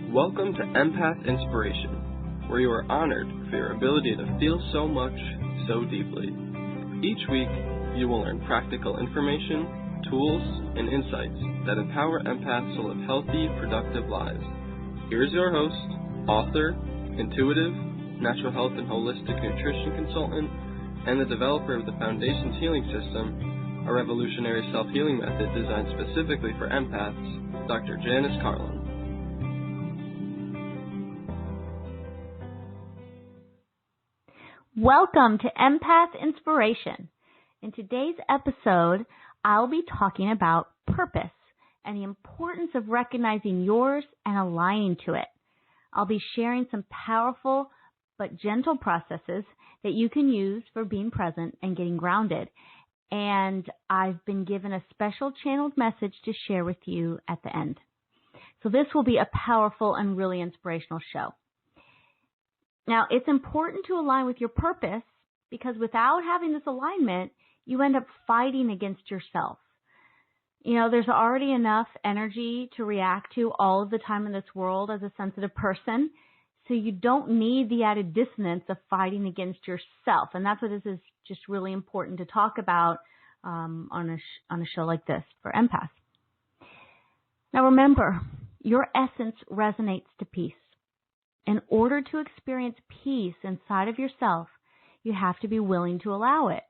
Welcome to Empath Inspiration, where you are honored for your ability to feel so much, so deeply. Each week, you will learn practical information, tools, and insights that empower empaths to live healthy, productive lives. Here's your host, author, intuitive, natural health and holistic nutrition consultant, and the developer of the Foundations Healing System, a revolutionary self-healing method designed specifically for empaths, Dr. Janice Carlin. Welcome to Empath Inspiration. In today's episode, I'll be talking about purpose and the importance of recognizing yours and aligning to it. I'll be sharing some powerful but gentle processes that you can use for being present and getting grounded. And I've been given a special channeled message to share with you at the end. So this will be a powerful and really inspirational show. Now, it's important to align with your purpose because without having this alignment, you end up fighting against yourself. You know, there's already enough energy to react to all of the time in this world as a sensitive person, so you don't need the added dissonance of fighting against yourself. And that's what this is just really important to talk about on a show like this for empaths. Now, remember, your essence resonates to peace. In order to experience peace inside of yourself, you have to be willing to allow it.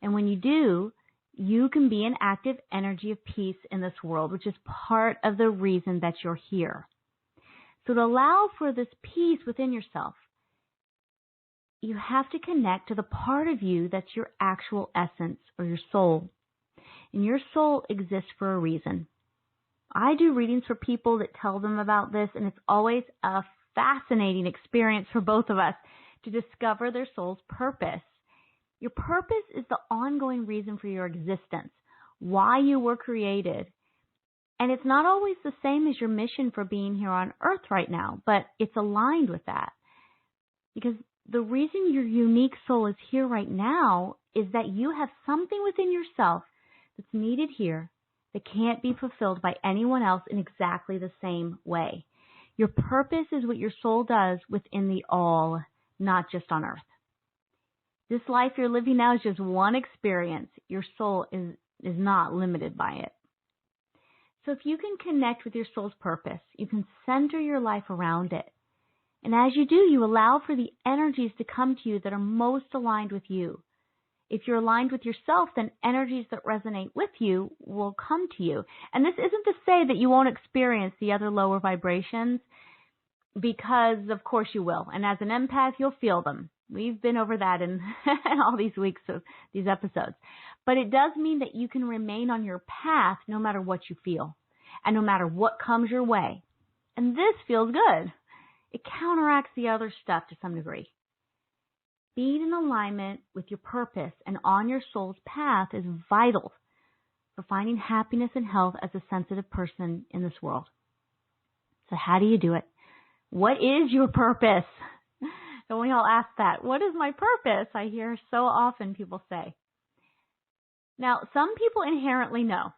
And when you do, you can be an active energy of peace in this world, which is part of the reason that you're here. So to allow for this peace within yourself, you have to connect to the part of you that's your actual essence or your soul. And your soul exists for a reason. I do readings for people that tell them about this, and it's always a fascinating experience for both of us to discover their soul's purpose. Your purpose is the ongoing reason for your existence, why you were created. And it's not always the same as your mission for being here on earth right now, but it's aligned with that. Because the reason your unique soul is here right now is that you have something within yourself that's needed here that can't be fulfilled by anyone else in exactly the same way. Your purpose is what your soul does within the all, not just on earth. This life you're living now is just one experience. Your soul is not limited by it. So if you can connect with your soul's purpose, you can center your life around it. And as you do, you allow for the energies to come to you that are most aligned with you. If you're aligned with yourself, then energies that resonate with you will come to you. And this isn't to say that you won't experience the other lower vibrations, because of course you will. And as an empath, you'll feel them. We've been over that in all these weeks of these episodes. But it does mean that you can remain on your path no matter what you feel and no matter what comes your way. And this feels good. It counteracts the other stuff to some degree. Being in alignment with your purpose and on your soul's path is vital for finding happiness and health as a sensitive person in this world. So how do you do it? What is your purpose? Don't we all ask that? What is my purpose? I hear so often people say. Now, some people inherently know,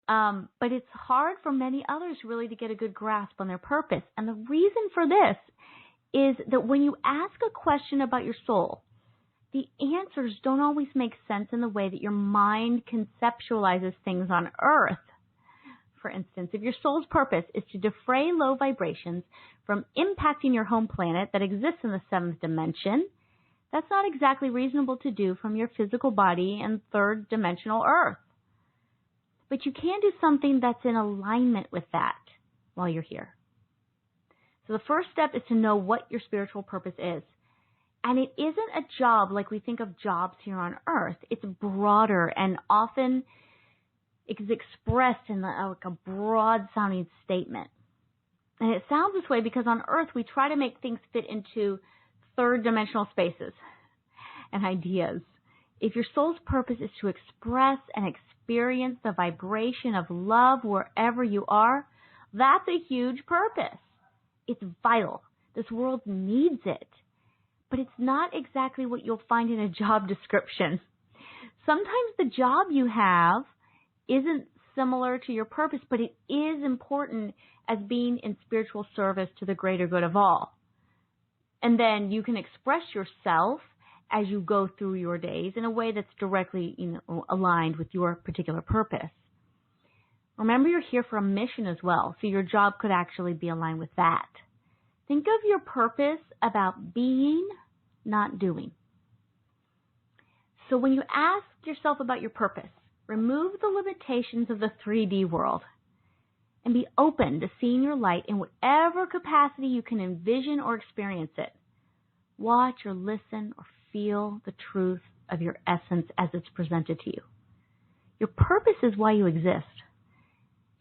but it's hard for many others really to get a good grasp on their purpose. And the reason for this is that when you ask a question about your soul, the answers don't always make sense in the way that your mind conceptualizes things on earth. For instance, if your soul's purpose is to defray low vibrations from impacting your home planet that exists in the seventh dimension, that's not exactly reasonable to do from your physical body and third dimensional earth. But you can do something that's in alignment with that while you're here. So the first step is to know what your spiritual purpose is. And it isn't a job like we think of jobs here on earth. It's broader and often it's expressed in like a broad-sounding statement. And it sounds this way because on earth we try to make things fit into third-dimensional spaces and ideas. If your soul's purpose is to express and experience the vibration of love wherever you are, that's a huge purpose. It's vital. This world needs it. But it's not exactly what you'll find in a job description. Sometimes the job you have isn't similar to your purpose, but it is important as being in spiritual service to the greater good of all. And then you can express yourself as you go through your days in a way that's directly, aligned with your particular purpose. Remember, you're here for a mission as well, so your job could actually be aligned with that. Think of your purpose about being, not doing. So when you ask yourself about your purpose, remove the limitations of the 3D world and be open to seeing your light in whatever capacity you can envision or experience it. Watch or listen or feel the truth of your essence as it's presented to you. Your purpose is why you exist.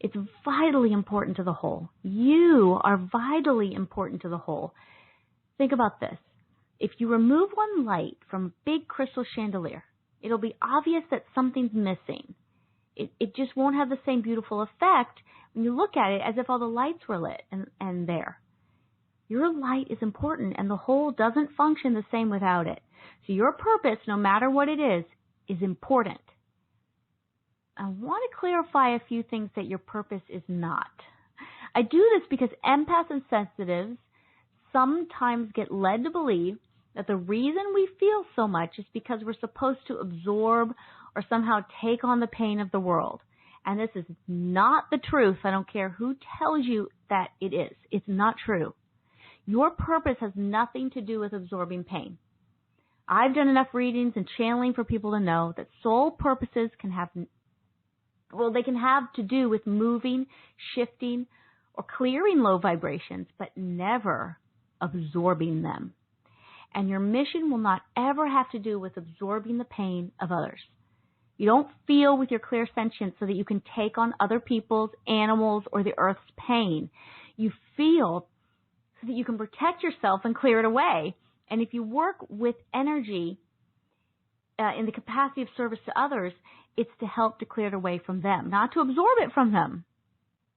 It's vitally important to the whole. You are vitally important to the whole. Think about this. If you remove one light from a big crystal chandelier, it'll be obvious that something's missing. It just won't have the same beautiful effect when you look at it as if all the lights were lit and there. Your light is important, and the whole doesn't function the same without it. So your purpose, no matter what it is important. I want to clarify a few things that your purpose is not. I do this because empaths and sensitives sometimes get led to believe that the reason we feel so much is because we're supposed to absorb or somehow take on the pain of the world. And this is not the truth. I don't care who tells you that it is. It's not true. Your purpose has nothing to do with absorbing pain. I've done enough readings and channeling for people to know that soul purposes can have to do with moving, shifting, or clearing low vibrations, but never absorbing them. And your mission will not ever have to do with absorbing the pain of others. You don't feel with your clear sentience so that you can take on other people's, animals, or the earth's pain. You feel so that you can protect yourself and clear it away. And if you work with energy in the capacity of service to others, it's to help to clear it away from them, not to absorb it from them.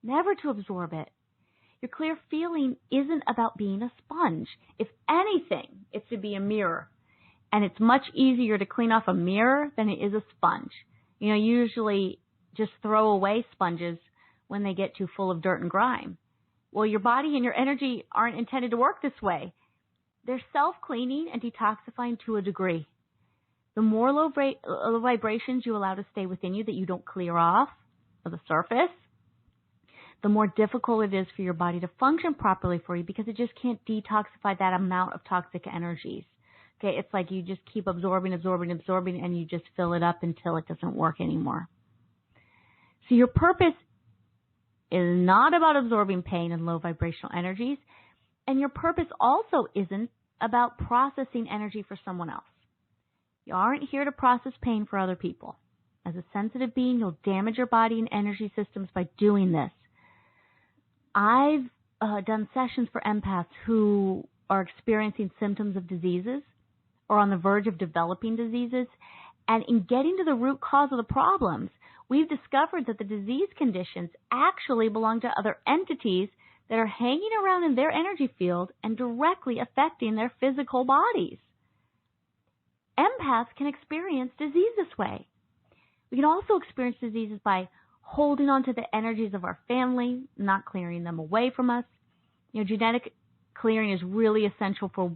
Never to absorb it. Your clear feeling isn't about being a sponge. If anything, it's to be a mirror. And it's much easier to clean off a mirror than it is a sponge. Usually just throw away sponges when they get too full of dirt and grime. Well, your body and your energy aren't intended to work this way. They're self-cleaning and detoxifying to a degree. The more low vibrations you allow to stay within you that you don't clear off of the surface, the more difficult it is for your body to function properly for you because it just can't detoxify that amount of toxic energies. Okay, it's like you just keep absorbing, and you just fill it up until it doesn't work anymore. So your purpose is not about absorbing pain and low vibrational energies, and your purpose also isn't about processing energy for someone else. You aren't here to process pain for other people. As a sensitive being, you'll damage your body and energy systems by doing this. I've done sessions for empaths who are experiencing symptoms of diseases or on the verge of developing diseases. And in getting to the root cause of the problems, we've discovered that the disease conditions actually belong to other entities that are hanging around in their energy field and directly affecting their physical bodies. Empaths can experience disease this way. We can also experience diseases by holding on to the energies of our family, not clearing them away from us. Genetic clearing is really essential for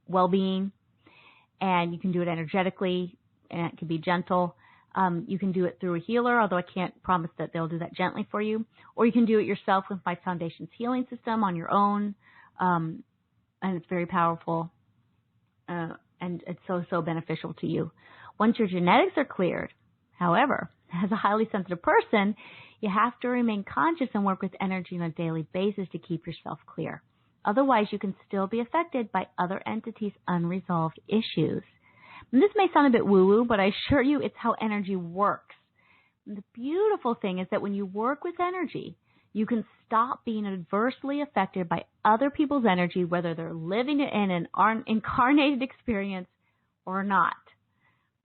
well-being, and you can do it energetically, and it can be gentle. You can do it through a healer, although I can't promise that they'll do that gently for you. Or you can do it yourself with My Foundation's healing system on your own, and it's very powerful, and it's so beneficial to you. Once your genetics are cleared, however, as a highly sensitive person, you have to remain conscious and work with energy on a daily basis to keep yourself clear. Otherwise, you can still be affected by other entities' unresolved issues. And this may sound a bit woo-woo, but I assure you it's how energy works. And the beautiful thing is that when you work with energy, you can stop being adversely affected by other people's energy, whether they're living in an incarnated experience or not.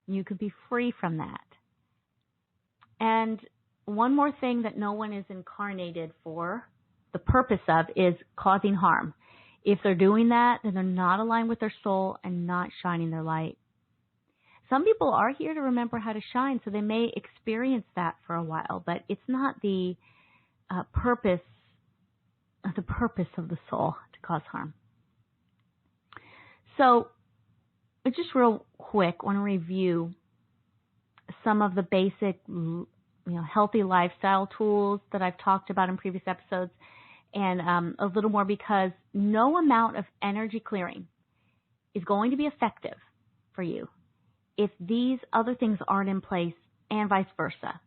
You could be free from that. And one more thing that no one is incarnated for, the purpose of, is causing harm. If they're doing that, then they're not aligned with their soul and not shining their light. Some people are here to remember how to shine, so they may experience that for a while, but it's not the purpose of the soul to cause harm. So, just real quick, I want to review some of the basic, healthy lifestyle tools that I've talked about in previous episodes, and a little more, because no amount of energy clearing is going to be effective for you if these other things aren't in place, and vice versa.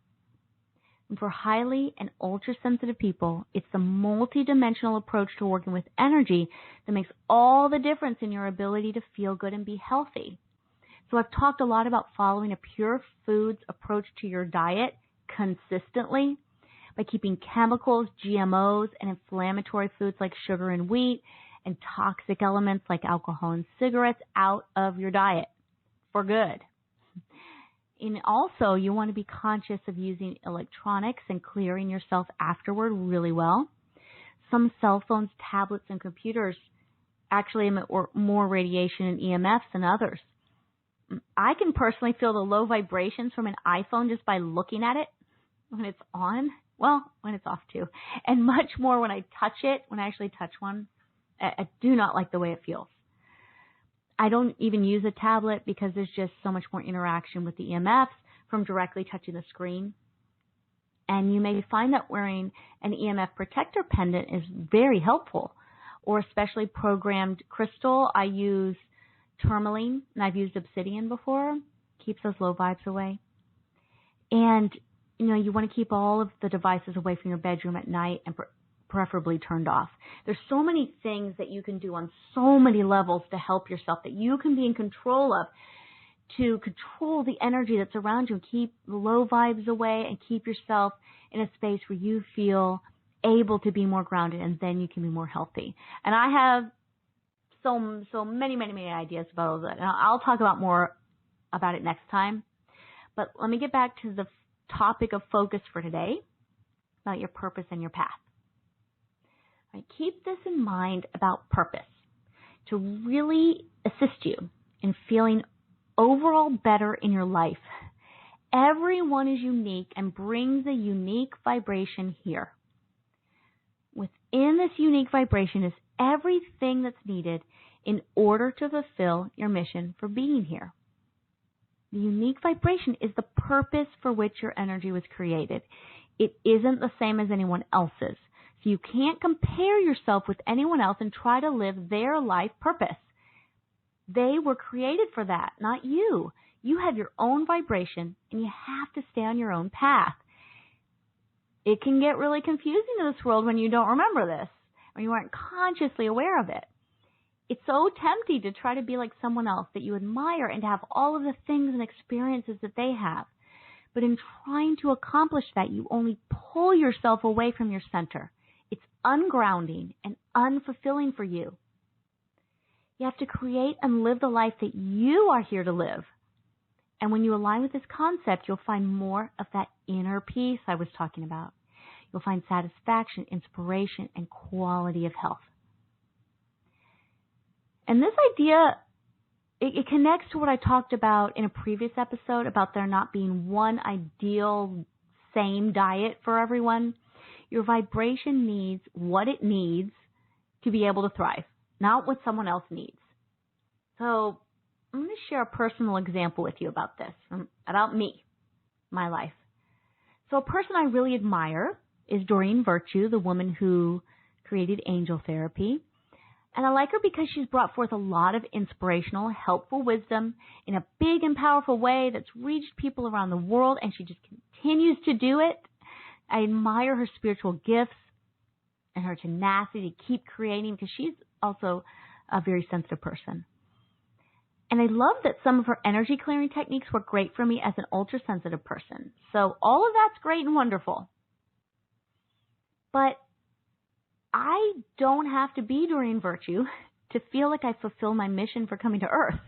And for highly and ultra-sensitive people, it's the multidimensional approach to working with energy that makes all the difference in your ability to feel good and be healthy. So I've talked a lot about following a pure foods approach to your diet consistently by keeping chemicals, GMOs, and inflammatory foods like sugar and wheat and toxic elements like alcohol and cigarettes out of your diet for good. And also, you want to be conscious of using electronics and clearing yourself afterward really well. Some cell phones, tablets, and computers actually emit more radiation and EMFs than others. I can personally feel the low vibrations from an iPhone just by looking at it when it's on. Well, when it's off too. And much more when I touch it, when I actually touch one. I do not like the way it feels. I don't even use a tablet because there's just so much more interaction with the EMFs from directly touching the screen. And you may find that wearing an EMF protector pendant is very helpful, or especially programmed crystal. I use tourmaline, and I've used obsidian before. Keeps those low vibes away. And, you want to keep all of the devices away from your bedroom at night and preferably turned off. There's so many things that you can do on so many levels to help yourself that you can be in control of, to control the energy that's around you and keep the low vibes away and keep yourself in a space where you feel able to be more grounded, and then you can be more healthy. And I have so many ideas about all that. And I'll talk about more about it next time. But let me get back to the topic of focus for today, about your purpose and your path. Right, keep this in mind about purpose to really assist you in feeling overall better in your life. Everyone is unique and brings a unique vibration here. Within this unique vibration is everything that's needed in order to fulfill your mission for being here. The unique vibration is the purpose for which your energy was created. It isn't the same as anyone else's. So you can't compare yourself with anyone else and try to live their life purpose. They were created for that, not you. You have your own vibration, and you have to stay on your own path. It can get really confusing in this world when you don't remember this, or you aren't consciously aware of it. It's so tempting to try to be like someone else that you admire and to have all of the things and experiences that they have. But in trying to accomplish that, you only pull yourself away from your center. It's ungrounding and unfulfilling for you. You have to create and live the life that you are here to live. And when you align with this concept, you'll find more of that inner peace I was talking about. You'll find satisfaction, inspiration, and quality of health. And this idea, it connects to what I talked about in a previous episode about there not being one ideal same diet for everyone. Your vibration needs what it needs to be able to thrive, not what someone else needs. So I'm going to share a personal example with you about this, about me, my life. So a person I really admire is Doreen Virtue, the woman who created angel therapy. And I like her because she's brought forth a lot of inspirational, helpful wisdom in a big and powerful way that's reached people around the world, and she just continues to do it. I admire her spiritual gifts and her tenacity to keep creating, because she's also a very sensitive person. And I love that some of her energy clearing techniques work great for me as an ultra-sensitive person. So all of that's great and wonderful. But I don't have to be Doreen Virtue to feel like I fulfill my mission for coming to Earth.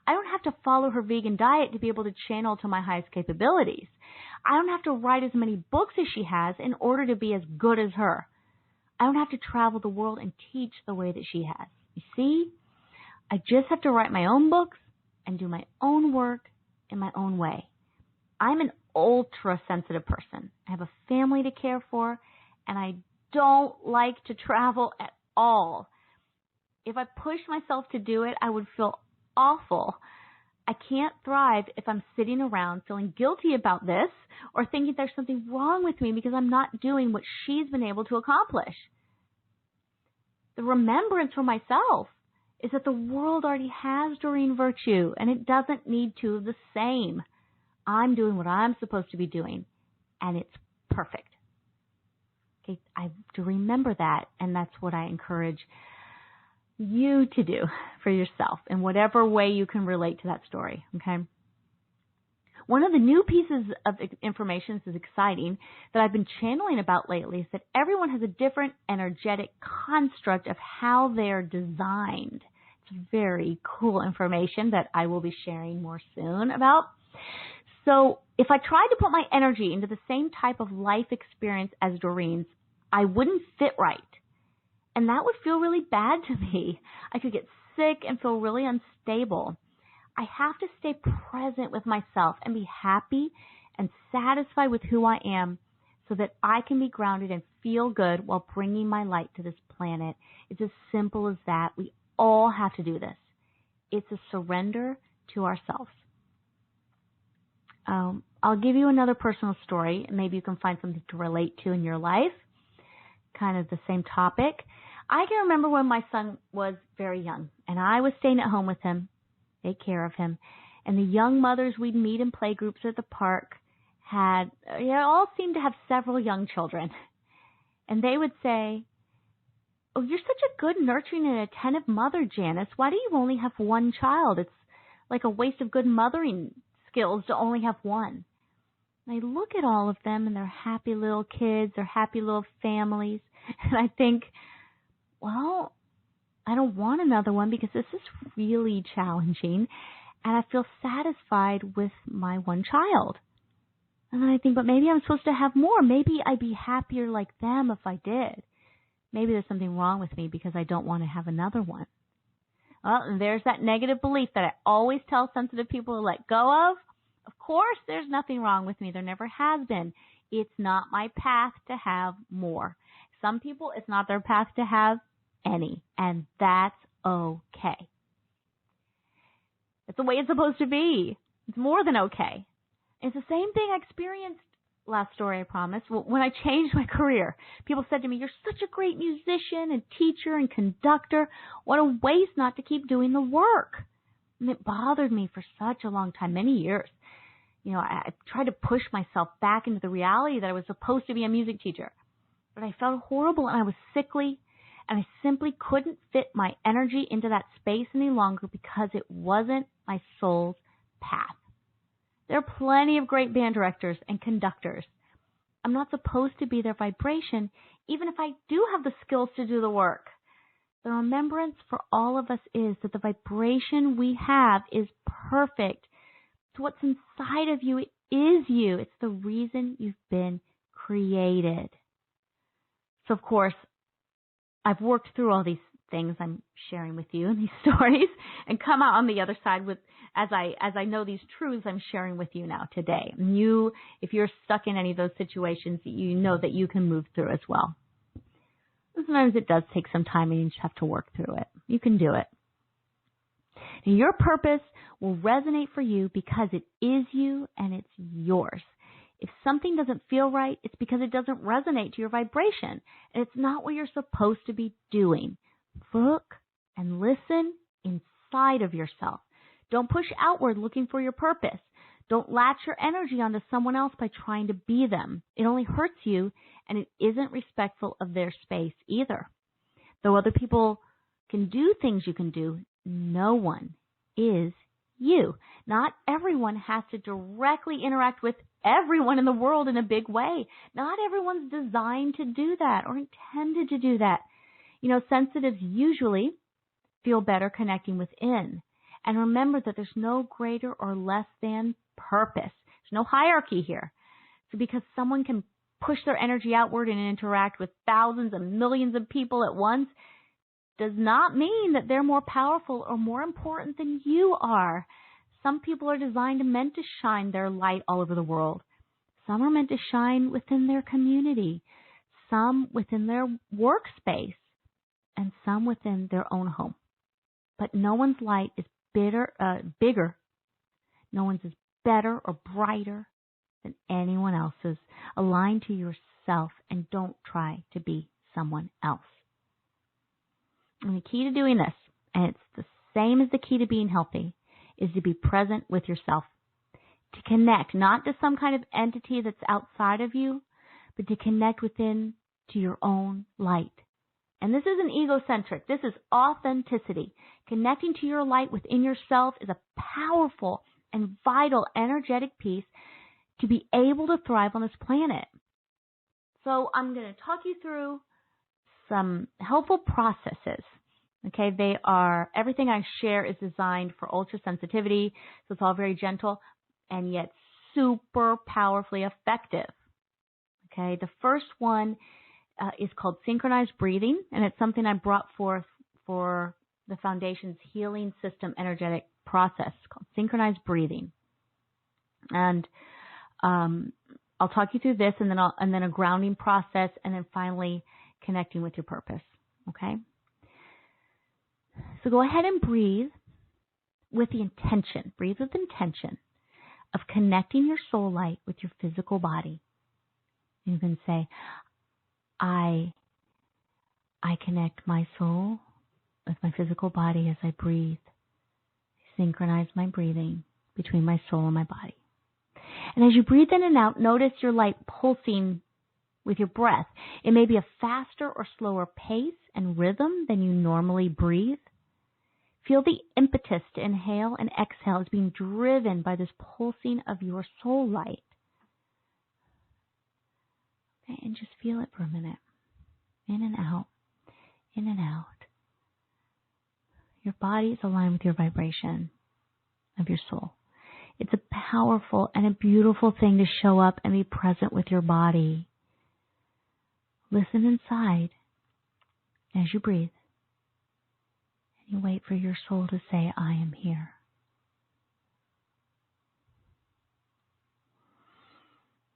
I don't have to follow her vegan diet to be able to channel to my highest capabilities. I don't have to write as many books as she has in order to be as good as her. I don't have to travel the world and teach the way that she has. You see, I just have to write my own books and do my own work in my own way. I'm an ultra-sensitive person. I have a family to care for, and I don't like to travel at all. If I pushed myself to do it, I would feel awful. I can't thrive if I'm sitting around feeling guilty about this or thinking there's something wrong with me because I'm not doing what she's been able to accomplish. The remembrance for myself is that the world already has Doreen Virtue, and it doesn't need two of the same. I'm doing what I'm supposed to be doing, and it's perfect. Okay, I have to remember that, and that's what I encourage you to do for yourself in whatever way you can relate to that story, okay? One of the new pieces of information, this is exciting, that I've been channeling about lately is that everyone has a different energetic construct of how they're designed. It's very cool information that I will be sharing more soon about. So if I tried to put my energy into the same type of life experience as Doreen's, I wouldn't fit right. And that would feel really bad to me. I could get sick and feel really unstable. I have to stay present with myself and be happy and satisfied with who I am so that I can be grounded and feel good while bringing my light to this planet. It's as simple as that. We all have to do this. It's a surrender to ourselves. I'll give you another personal story. Maybe you can find something to relate to in your life. Kind of the same topic. I can remember when my son was very young, and I was staying at home with him, take care of him, and the young mothers we'd meet in play groups at the park all seemed to have several young children. And they would say, "Oh, you're such a good, nurturing, and attentive mother, Janice. Why do you only have one child? It's like a waste of good mothering skills to only have one." And I look at all of them and their happy little kids, their happy little families, and I think, well, I don't want another one because this is really challenging, and I feel satisfied with my one child. And then I think, but maybe I'm supposed to have more. Maybe I'd be happier like them if I did. Maybe there's something wrong with me because I don't want to have another one. Well, and there's that negative belief that I always tell sensitive people to let go of. Of course, there's nothing wrong with me. There never has been. It's not my path to have more. Some people, it's not their path to have any, and that's okay. It's the way it's supposed to be. It's more than okay. It's the same thing I experienced last story, I promise. When I changed my career, people said to me, "You're such a great musician and teacher and conductor. What a waste not to keep doing the work." And it bothered me for such a long time, many years. You know, I tried to push myself back into the reality that I was supposed to be a music teacher. But I felt horrible and I was sickly, and I simply couldn't fit my energy into that space any longer because it wasn't my soul's path. There are plenty of great band directors and conductors. I'm not supposed to be their vibration, even if I do have the skills to do the work. The remembrance for all of us is that the vibration we have is perfect. It's what's inside of you. It is you. It's the reason you've been created. So, of course, I've worked through all these things I'm sharing with you in these stories and come out on the other side with, as I know these truths I'm sharing with you now today. And you, if you're stuck in any of those situations, you know that you can move through as well. Sometimes it does take some time and you just have to work through it. You can do it. Now, your purpose will resonate for you because it is you and it's yours. If something doesn't feel right, it's because it doesn't resonate to your vibration, and it's not what you're supposed to be doing. Look and listen inside of yourself. Don't push outward looking for your purpose. Don't latch your energy onto someone else by trying to be them. It only hurts you, and it isn't respectful of their space either. Though other people can do things you can do, no one is you. Not everyone has to directly interact with everyone in the world in a big way. Not everyone's designed to do that or intended to do that. You know, sensitives usually feel better connecting within. And remember that there's no greater or less than purpose. There's no hierarchy here. So because someone can push their energy outward and interact with thousands and millions of people at once does not mean that they're more powerful or more important than you are. Some people are designed and meant to shine their light all over the world. Some are meant to shine within their community, some within their workspace, and some within their own home. But no one's light is bigger. No one's is better or brighter than anyone else's. Align to yourself and don't try to be someone else. And the key to doing this, and it's the same as the key to being healthy, is to be present with yourself. To connect, not to some kind of entity that's outside of you, but to connect within to your own light. And this isn't egocentric. This is authenticity. Connecting to your light within yourself is a powerful and vital energetic piece to be able to thrive on this planet. So I'm going to talk you through some helpful processes. Okay, everything I share is designed for ultra sensitivity, so it's all very gentle and yet super powerfully effective. Okay, the first one is called synchronized breathing, and it's something I brought forth for the Foundation's Healing System Energetic Process called synchronized breathing. And I'll talk you through this, and then a grounding process, and then finally connecting with your purpose. Okay. So go ahead and breathe with the intention. Breathe with intention of connecting your soul light with your physical body. You can say, I connect my soul with my physical body as I breathe. Synchronize my breathing between my soul and my body. And as you breathe in and out, notice your light pulsing with your breath. It may be a faster or slower pace and rhythm than you normally breathe. Feel the impetus to inhale and exhale as being driven by this pulsing of your soul light. Okay, and just feel it for a minute. In and out, in and out. Your body is aligned with your vibration of your soul. It's a powerful and a beautiful thing to show up and be present with your body. Listen inside as you breathe. And you wait for your soul to say, I am here.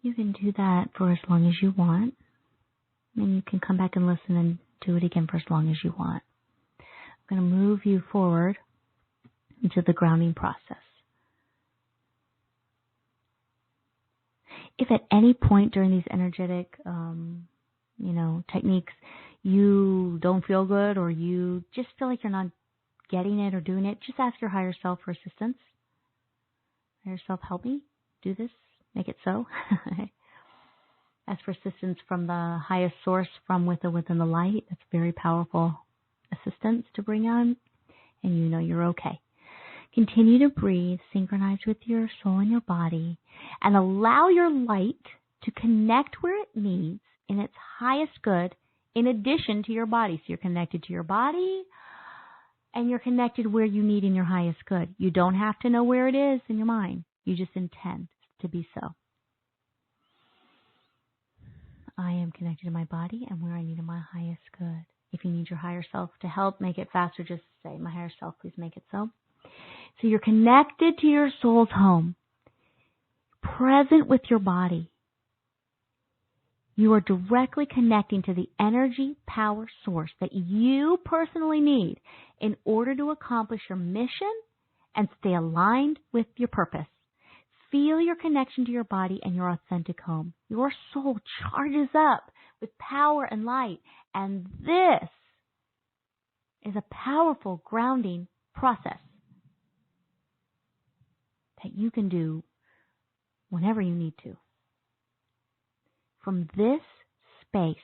You can do that for as long as you want. And you can come back and listen and do it again for as long as you want. I'm going to move you forward into the grounding process. If at any point during these energetic, techniques, you don't feel good or you just feel like you're not getting it or doing it, just ask your higher self for assistance. Higher self, help me do this, make it so. Ask for assistance from the highest source from within the light. That's very powerful assistance to bring on, and you know you're okay. Continue to breathe, synchronize with your soul and your body, and allow your light to connect where it needs in its highest good in addition to your body. So you're connected to your body and you're connected where you need in your highest good. You don't have to know where it is in your mind. You just intend to be so. I am connected to my body and where I need in my highest good. If you need your higher self to help make it faster, just say, my higher self, please make it so. So you're connected to your soul's home, present with your body. You are directly connecting to the energy power source that you personally need in order to accomplish your mission and stay aligned with your purpose. Feel your connection to your body and your authentic home. Your soul charges up with power and light, and this is a powerful grounding process that you can do whenever you need to. From this space,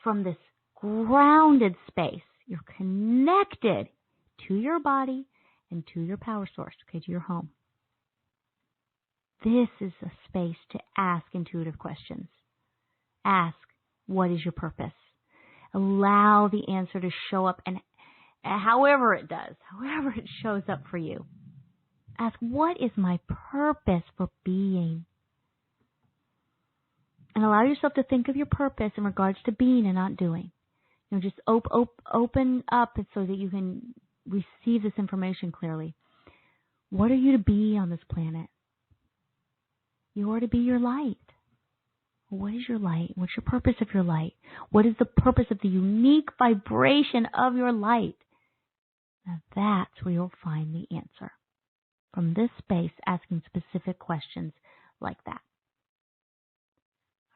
from this grounded space, you're connected to your body and to your power source, okay, to your home. This is a space to ask intuitive questions. Ask, what is your purpose? Allow the answer to show up, and however it does, however it shows up for you. Ask, what is my purpose for being? And allow yourself to think of your purpose in regards to being and not doing. Just open up so that you can receive this information clearly. What are you to be on this planet? You are to be your light. What is your light? What's your purpose of your light? What is the purpose of the unique vibration of your light? Now that's where you'll find the answer. From this space, asking specific questions like that.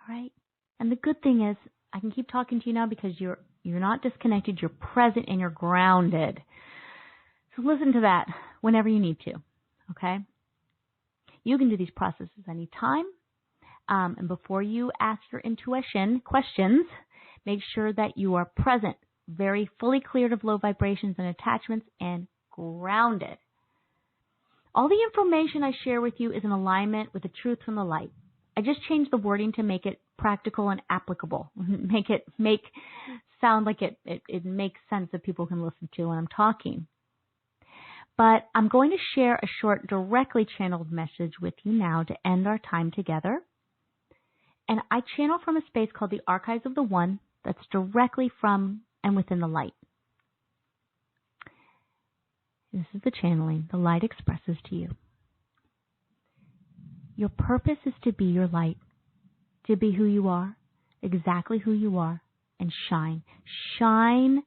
All right? And the good thing is, I can keep talking to you now because you're not disconnected, you're present, and you're grounded. So listen to that whenever you need to, okay? You can do these processes anytime. And before you ask your intuition questions, make sure that you are present, very fully cleared of low vibrations and attachments, and grounded. All the information I share with you is in alignment with the truth from the light. I just changed the wording to make it practical and applicable. Make sound like it makes sense that people can listen to when I'm talking. But I'm going to share a short, directly channeled message with you now to end our time together. And I channel from a space called the Archives of the One that's directly from and within the light. This is the channeling the light expresses to you. Your purpose is to be your light, to be who you are, exactly who you are, and shine. Shine,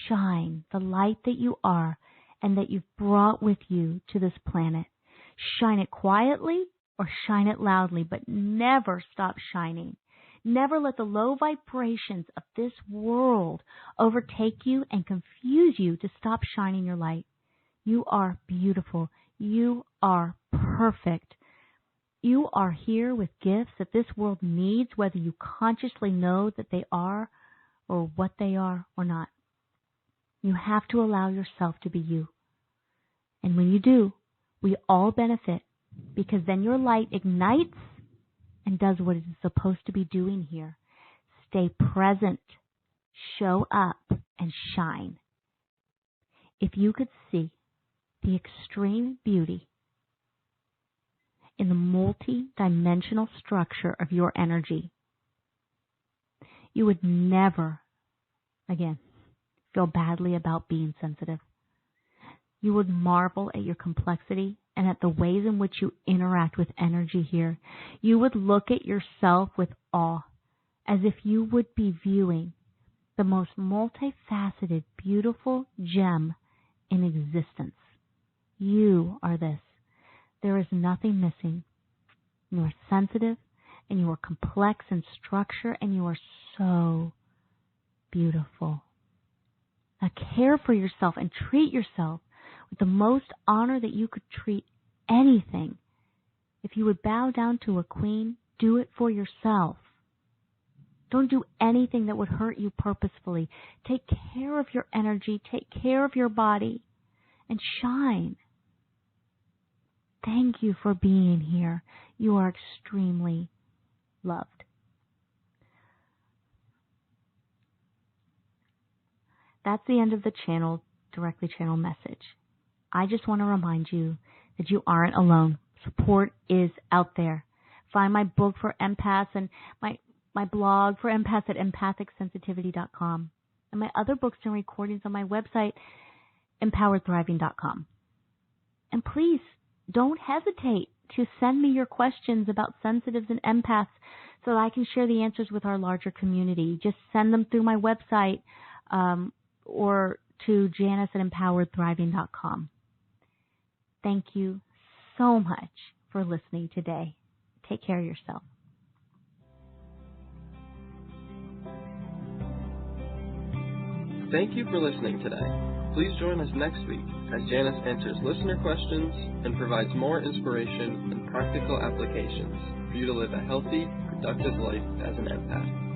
shine the light that you are and that you've brought with you to this planet. Shine it quietly or shine it loudly, but never stop shining. Never let the low vibrations of this world overtake you and confuse you to stop shining your light. You are beautiful. You are perfect. You are here with gifts that this world needs, whether you consciously know that they are or what they are or not. You have to allow yourself to be you. And when you do, we all benefit, because then your light ignites and does what it is supposed to be doing here. Stay present, show up, and shine. If you could see the extreme beauty in the multi-dimensional structure of your energy, you would never, again, feel badly about being sensitive. You would marvel at your complexity and at the ways in which you interact with energy here. You would look at yourself with awe, as if you would be viewing the most multifaceted, beautiful gem in existence. You are this. There is nothing missing. You are sensitive, and you are complex in structure, and you are so beautiful. Now care for yourself and treat yourself with the most honor that you could treat anything. If you would bow down to a queen, do it for yourself. Don't do anything that would hurt you purposefully. Take care of your energy, take care of your body, and shine. Thank you for being here. You are extremely loved. That's the end of the directly channeled message. I just want to remind you that you aren't alone. Support is out there. Find my book for empaths and my blog for empaths at empathicsensitivity.com. And my other books and recordings on my website, empoweredthriving.com. And please, don't hesitate to send me your questions about sensitives and empaths so that I can share the answers with our larger community. Just send them through my website or to Janice at empoweredthriving.com. Thank you so much for listening today. Take care of yourself. Thank you for listening today. Please join us next week as Janice answers listener questions and provides more inspiration and practical applications for you to live a healthy, productive life as an empath.